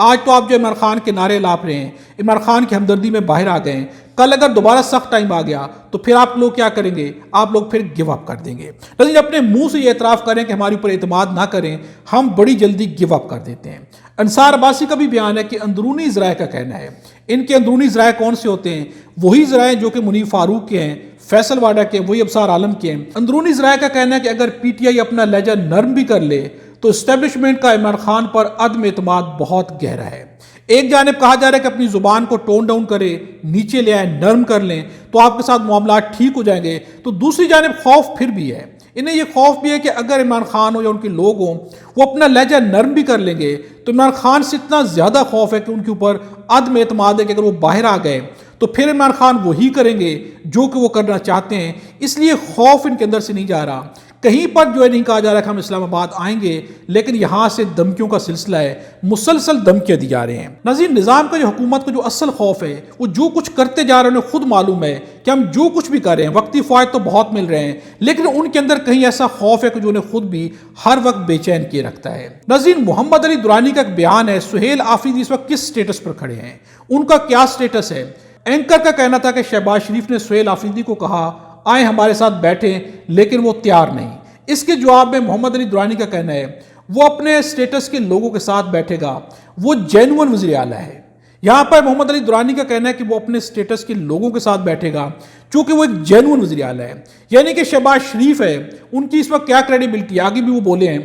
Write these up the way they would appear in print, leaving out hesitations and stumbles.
آج تو آپ جو عمران خان کے نعرے لاپ رہے ہیں، عمران خان کی ہمدردی میں باہر آ گئے ہیں، کل اگر دوبارہ سخت ٹائم آ گیا تو پھر آپ لوگ کیا کریں گے؟ آپ لوگ پھر گیو اپ کر دیں گے۔ لیکن اپنے منہ سے یہ اعتراف کریں کہ ہمارے اوپر اعتماد نہ کریں، ہم بڑی جلدی گیو اپ کر دیتے ہیں۔ انصار عباسی کا بھی بیان ہے کہ اندرونی ذرائع کا کہنا ہے، ان کے اندرونی ذرائع کون سے ہوتے ہیں؟ وہی ذرائع جو کہ منیب فاروق کے ہیں، فیصل واڈا کے، وہی ابصار عالم کے ہیں۔ اندرونی ذرائع کا کہنا ہے کہ اگر پی ٹی آئی اپنا لہجہ نرم بھی کر لے تو اسٹیبلشمنٹ کا عمران خان پر عدم اعتماد بہت گہرا ہے۔ ایک جانب کہا جا رہا ہے کہ اپنی زبان کو ٹون ڈاؤن کرے، نیچے لے آئیں، نرم کر لیں تو آپ کے ساتھ معاملات ٹھیک ہو جائیں گے، تو دوسری جانب خوف پھر بھی ہے۔ انہیں یہ خوف بھی ہے کہ اگر عمران خان ہو یا ان کے لوگ ہوں وہ اپنا لہجہ نرم بھی کر لیں گے تو عمران خان سے اتنا زیادہ خوف ہے کہ ان کے اوپر عدم اعتماد ہے کہ اگر وہ باہر آ گئے تو پھر عمران خان وہی کریں گے جو کہ وہ کرنا چاہتے ہیں۔ اس لیے خوف ان کے اندر سے نہیں جا رہا۔ کہیں پر جو ہے نہیں کہا جا رہا کہ ہم اسلام آباد آئیں گے، لیکن یہاں سے دھمکیوں کا سلسلہ ہے، مسلسل دھمکیاں دی جا رہے ہیں۔ ناظرین، نظام کا جو حکومت کا جو اصل خوف ہے وہ جو کچھ کرتے جا رہے ہیں انہیں خود معلوم ہے کہ ہم جو کچھ بھی کر رہے ہیں وقتی فوائد تو بہت مل رہے ہیں، لیکن ان کے اندر کہیں ایسا خوف ہے کہ جو انہیں خود بھی ہر وقت بے چین کیے رکھتا ہے۔ ناظرین، محمد علی درانی کا ایک بیان ہے، سہیل آفریدی اس وقت کس سٹیٹس پر کھڑے ہیں، ان کا کیا سٹیٹس ہے؟ اینکر کا کہنا تھا کہ شہباز شریف نے سہیل آفریدی کو کہا آئیں ہمارے ساتھ بیٹھیں، لیکن وہ تیار نہیں۔ اس کے جواب میں محمد علی درانی کا کہنا ہے وہ اپنے سٹیٹس کے لوگوں کے ساتھ بیٹھے گا، وہ جینون وزیر اعلیٰ ہے۔ یہاں پر محمد علی درانی کا کہنا ہے کہ وہ اپنے سٹیٹس کے لوگوں کے ساتھ بیٹھے گا چونکہ وہ ایک جینون وزیر اعلیٰ ہے، یعنی کہ شہباز شریف ہے، ان کی اس وقت کیا کریڈیبلٹی ہے؟ آگے بھی وہ بولے ہیں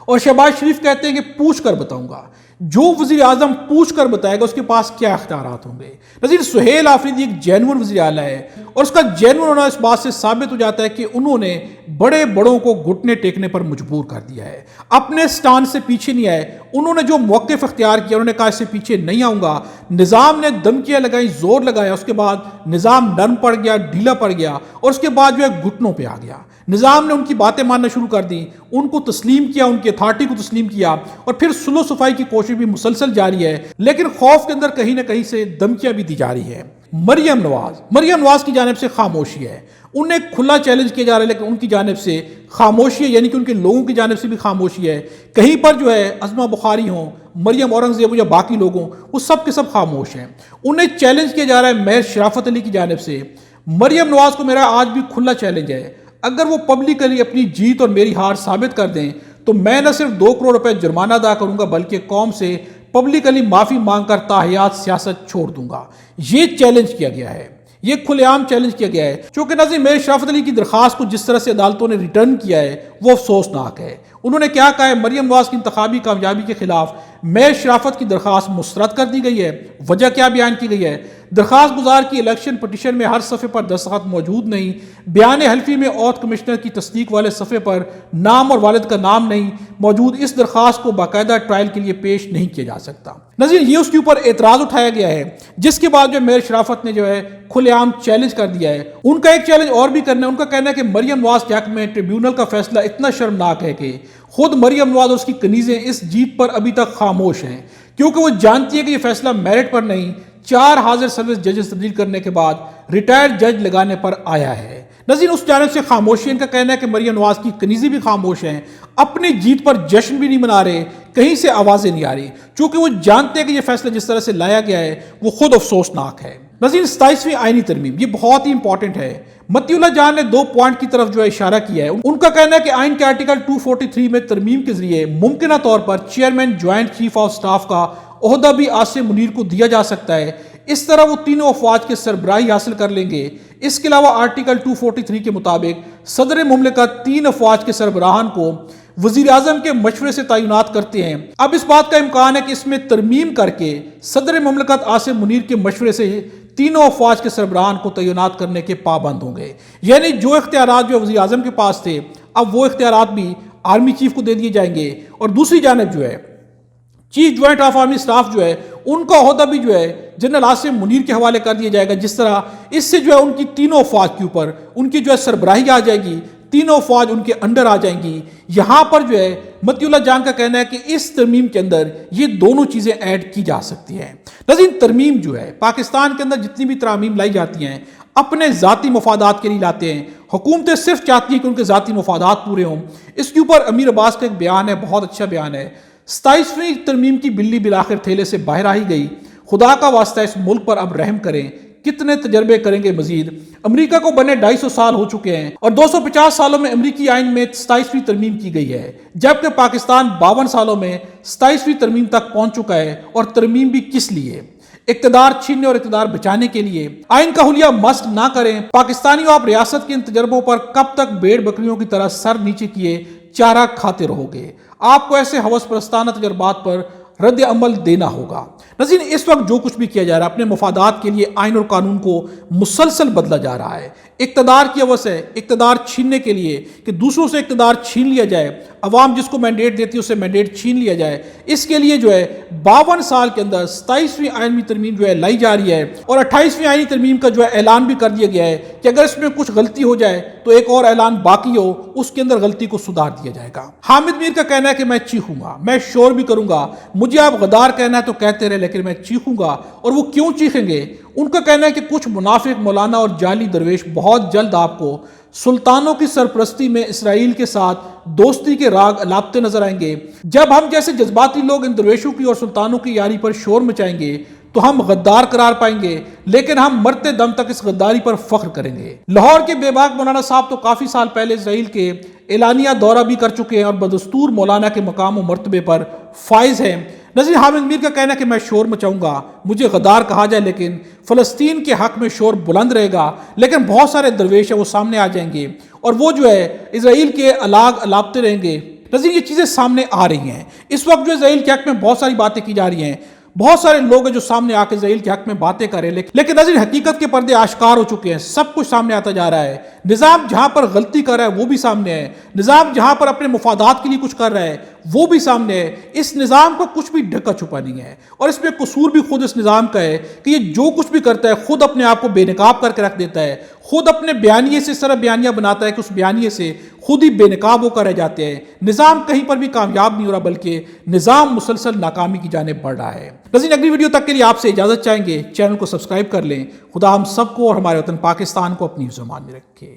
اور شہباز شریف کہتے ہیں کہ پوچھ کر بتاؤں گا، جو وزیر اعظم پوچھ کر بتائے گا اس کے پاس کیا اختیارات ہوں گے۔ ناظرین، سہیل آفریدی ایک جینون وزیر اعلیٰ ہے اور اس کا جینون ہونا اس بات سے ثابت ہو جاتا ہے کہ انہوں نے بڑے بڑوں کو گھٹنے ٹیکنے پر مجبور کر دیا ہے، اپنے سٹانس سے پیچھے نہیں آئے۔ انہوں نے جو موقف اختیار کیا انہوں نے کہا اس سے پیچھے نہیں آؤں گا۔ نظام نے دھمکیاں لگائیں، زور لگایا، اس کے بعد نظام نرم پڑ گیا، ڈھیلا پڑ گیا اور اس کے بعد جو ہے گھٹنوں پہ آ گیا۔ نظام نے ان کی باتیں ماننا شروع کر دی، ان کو تسلیم کیا، ان کی اتھارٹی کو تسلیم کیا اور پھر سلو صفائی کی کوشش بھی مسلسل جاری ہے، لیکن خوف کے اندر کہیں نہ کہیں سے دھمکیاں بھی دی جا رہی ہیں۔ مریم نواز کی جانب سے خاموشی ہے، انہیں کھلا چیلنج کیا جا رہا ہے لیکن ان کی جانب سے خاموشی ہے، یعنی کہ ان کے لوگوں کی جانب سے بھی خاموشی ہے۔ کہیں پر جو ہے عظمہ بخاری ہوں، مریم اورنگزیب یا باقی لوگ ہوں، وہ سب کے سب خاموش ہیں۔ انہیں چیلنج کیا جا رہا ہے مہر شرافت علی کی جانب سے۔ مریم نواز کو میرا آج بھی کھلا چیلنج ہے، اگر وہ پبلکلی اپنی جیت اور میری ہار ثابت کر دیں تو میں نہ صرف 2 کروڑ روپے جرمانہ ادا کروں گا بلکہ قوم سے پبلکلی معافی مانگ کر تاحیات سیاست چھوڑ دوں گا۔ یہ چیلنج کیا گیا ہے، یہ کھلے عام چیلنج کیا گیا ہے۔ چونکہ ناظرین، مہر شرافت علی کی درخواست کو جس طرح سے عدالتوں نے ریٹرن کیا ہے وہ افسوسناک ہے۔ انہوں نے کیا کہا ہے؟ مریم نواز کی انتخابی کامیابی کے خلاف مہر شرافت کی درخواست مسترد کر دی گئی ہے۔ وجہ کیا بیان کی گئی ہے؟ درخواست گزار کی الیکشن پٹیشن میں ہر صفحے پر دستخط موجود نہیں، بیان حلفی میں اوتھ کمشنر کی تصدیق والے صفحے پر نام اور والد کا نام نہیں موجود، اس درخواست کو باقاعدہ ٹرائل کے لیے پیش نہیں کیا جا سکتا۔ ناظرین، یہ اس کے اوپر اعتراض اٹھایا گیا ہے جس کے بعد جو مہر شرافت نے جو ہے کھلے عام چیلنج کر دیا ہے۔ ان کا ایک چیلنج اور بھی کرنا ہے، ان کا کہنا ہے کہ مریم نواز کے حق میں ٹریبیونل کا فیصلہ اتنا شرمناک ہے کہ خود مریم نواز اور اس کی کنیزیں اس جیت پر ابھی تک خاموش ہیں، کیونکہ وہ جانتی ہے کہ یہ فیصلہ میرٹ پر نہیں، 4 حاضر سروس ججز تبدیل کرنے کے بعد ریٹائرڈ جج لگانے پر آیا ہے۔ ناظرین، اس جانب سے خاموشی، ان کا کہنا ہے کہ مریم نواز کی کنیزیں بھی خاموش ہیں، اپنی جیت پر جشن بھی نہیں منا رہے، کہیں سے آوازیں نہیں آ رہی، چونکہ وہ جانتے ہیں کہ یہ فیصلہ جس طرح سے لایا گیا ہے وہ خود افسوسناک ہے۔ ناظرین، 27ویں آئینی ترمیم، یہ بہت ہی امپورٹنٹ ہے۔ متی اللہ جان نے 2 پوائنٹ کی طرف جو ہے اشارہ کیا ہے۔ ان کا کہنا ہے کہ آئین کے آرٹیکل 243 میں ترمیم کے ذریعے ممکنہ طور پر chairman joint chief of staff کا عہدہ بھی عاصم منیر کو دیا جا سکتا ہے، اس طرح وہ تینوں افواج کے سربراہی حاصل کر لیں گے۔ اس کے علاوہ آرٹیکل 243 کے مطابق صدر مملکت 3 افواج کے سربراہان کو وزیر اعظم کے مشورے سے تعینات کرتے ہیں۔ اب اس بات کا امکان ہے کہ اس میں ترمیم کر کے صدر مملکت عاصم منیر کے مشورے سے تینوں افواج کے سربراہان کو تعینات کرنے کے پابند ہوں گے، یعنی جو اختیارات جو وزیر اعظم کے پاس تھے اب وہ اختیارات بھی آرمی چیف کو دے دیے جائیں گے، اور دوسری جانب جو ہے chief joint of army staff جو ہے ان کا عہدہ بھی جو ہے جنرل عاصم منیر کے حوالے کر دیا جائے گا، جس طرح اس سے جو ہے ان کی تینوں افواج کے اوپر ان کی جو ہے سربراہی آ جائے گی، تینوں افواج ان کے انڈر آ جائیں گی۔ یہاں پر جو ہے متی اللہ جان کا کہنا ہے کہ اس ترمیم کے اندر یہ دونوں چیزیں ایڈ کی جا سکتی ہیں۔ ناظرین، ترمیم جو ہے پاکستان کے اندر جتنی بھی ترامیم لائی جاتی ہیں اپنے ذاتی مفادات کے لیے لاتے ہیں، حکومتیں صرف چاہتی ہیں کہ ان کے ذاتی مفادات پورے ہوں۔ اس کے اوپر امیر عباس کا ایک بیان ہے، بہت اچھا بیان ہے۔ 27ویں ترمیم کی بلی بالآخر تھیلے سے باہر آ ہی گئی۔ خدا کا واسطہ اس ملک پر اب رحم کریں، کتنے تجربے کریں گے مزید؟ امریکہ کو بنے 250 سال ہو چکے ہیں اور 250 سالوں میں امریکی آئین میں 27ویں ترمیم کی گئی ہے، جبکہ پاکستان 52 سالوں میں 27ویں ترمیم تک پہنچ چکا ہے، اور ترمیم بھی کس لیے؟ اقتدار چھیننے اور اقتدار بچانے کے لیے۔ آئین کا حلیہ مسخ نہ کریں۔ پاکستانیوں، آپ ریاست کے ان تجربوں پر کب تک بھیڑ بکریوں کی طرح سر نیچے کیے چارہ کھاتے رہو گے؟ آپ کو ایسے ہوس پرستانہ تجربات پر رد عمل دینا ہوگا۔ ناظرین، اس وقت جو کچھ بھی کیا جا رہا ہے اپنے مفادات کے لیے آئین اور قانون کو مسلسل بدلا جا رہا ہے۔ اقتدار کی ہوس ہے، اقتدار چھیننے کے لیے کہ دوسروں سے اقتدار چھین لیا جائے، عوام جس کو مینڈیٹ دیتی ہے اسے مینڈیٹ چھین لیا جائے۔ اس کے لیے جو ہے 52 سال کے اندر 27ویں آئینی ترمیم جو ہے لائی جا رہی ہے، اور 28ویں آئینی ترمیم کا جو ہے اعلان بھی کر دیا گیا ہے کہ اگر اس میں کچھ غلطی ہو جائے تو ایک اور اعلان باقی ہو، اس کے اندر غلطی کو سدھار دیا جائے گا۔ حامد میر کا کہنا ہے کہ میں چیخوں گا، میں شور بھی کروں گا، مجھے آپ غدار کہنا ہے تو کہتے رہے لیکن میں چیخوں گا۔ اور وہ کیوں چیخیں گے؟ ان کا کہنا ہے کہ کچھ منافق مولانا اور جعلی درویش بہت جلد آپ کو سلطانوں کی سرپرستی میں اسرائیل کے ساتھ دوستی کے راگ الاپتے نظر آئیں گے۔ جب ہم جیسے جذباتی لوگ ان درویشوں کی اور سلطانوں کی یاری پر شور مچائیں گے تو ہم غدار قرار پائیں گے، لیکن ہم مرتے دم تک اس غداری پر فخر کریں گے۔ لاہور کے بے باک مولانا صاحب تو کافی سال پہلے اسرائیل کے اعلانیہ دورہ بھی کر چکے ہیں اور بدستور مولانا کے مقام و مرتبے پر فائز ہیں۔ ناظرین، حامد میر کا کہنا ہے کہ میں شور مچاؤں گا، مجھے غدار کہا جائے لیکن فلسطین کے حق میں شور بلند رہے گا، لیکن بہت سارے درویش ہیں وہ سامنے آ جائیں گے اور وہ جو ہے اسرائیل کے الاگ الاپتے رہیں گے۔ ناظرین، یہ چیزیں سامنے آ رہی ہیں۔ اس وقت جو اسرائیل کے حق میں بہت ساری باتیں کی جا رہی ہیں، بہت سارے لوگ ہیں جو سامنے آ کے اسرائیل کے حق میں باتیں کر رہے ہیں، لیکن ناظرین حقیقت کے پردے آشکار ہو چکے ہیں، سب کچھ سامنے آتا جا رہا ہے۔ نظام جہاں پر غلطی کر رہا ہے وہ بھی سامنے ہے، نظام جہاں پر اپنے مفادات کے لیے کچھ کر رہا ہے وہ بھی سامنے ہے۔ اس نظام کو کچھ بھی ڈھکا چھپا نہیں ہے، اور اس میں قصور بھی خود اس نظام کا ہے کہ یہ جو کچھ بھی کرتا ہے خود اپنے آپ کو بے نقاب کر کے رکھ دیتا ہے، خود اپنے بیانیے سے اس طرح بیانیہ بناتا ہے کہ اس بیانیے سے خود ہی بے نقاب ہو کر رہ جاتے ہیں۔ نظام کہیں پر بھی کامیاب نہیں ہو رہا، بلکہ نظام مسلسل ناکامی کی جانب بڑھ رہا ہے۔ ناظرین، اگلی ویڈیو تک کے لیے آپ سے اجازت چاہیں گے، چینل کو سبسکرائب کر لیں۔ خدا ہم سب کو اور ہمارے وطن پاکستان کو اپنی زمان میں رکھے۔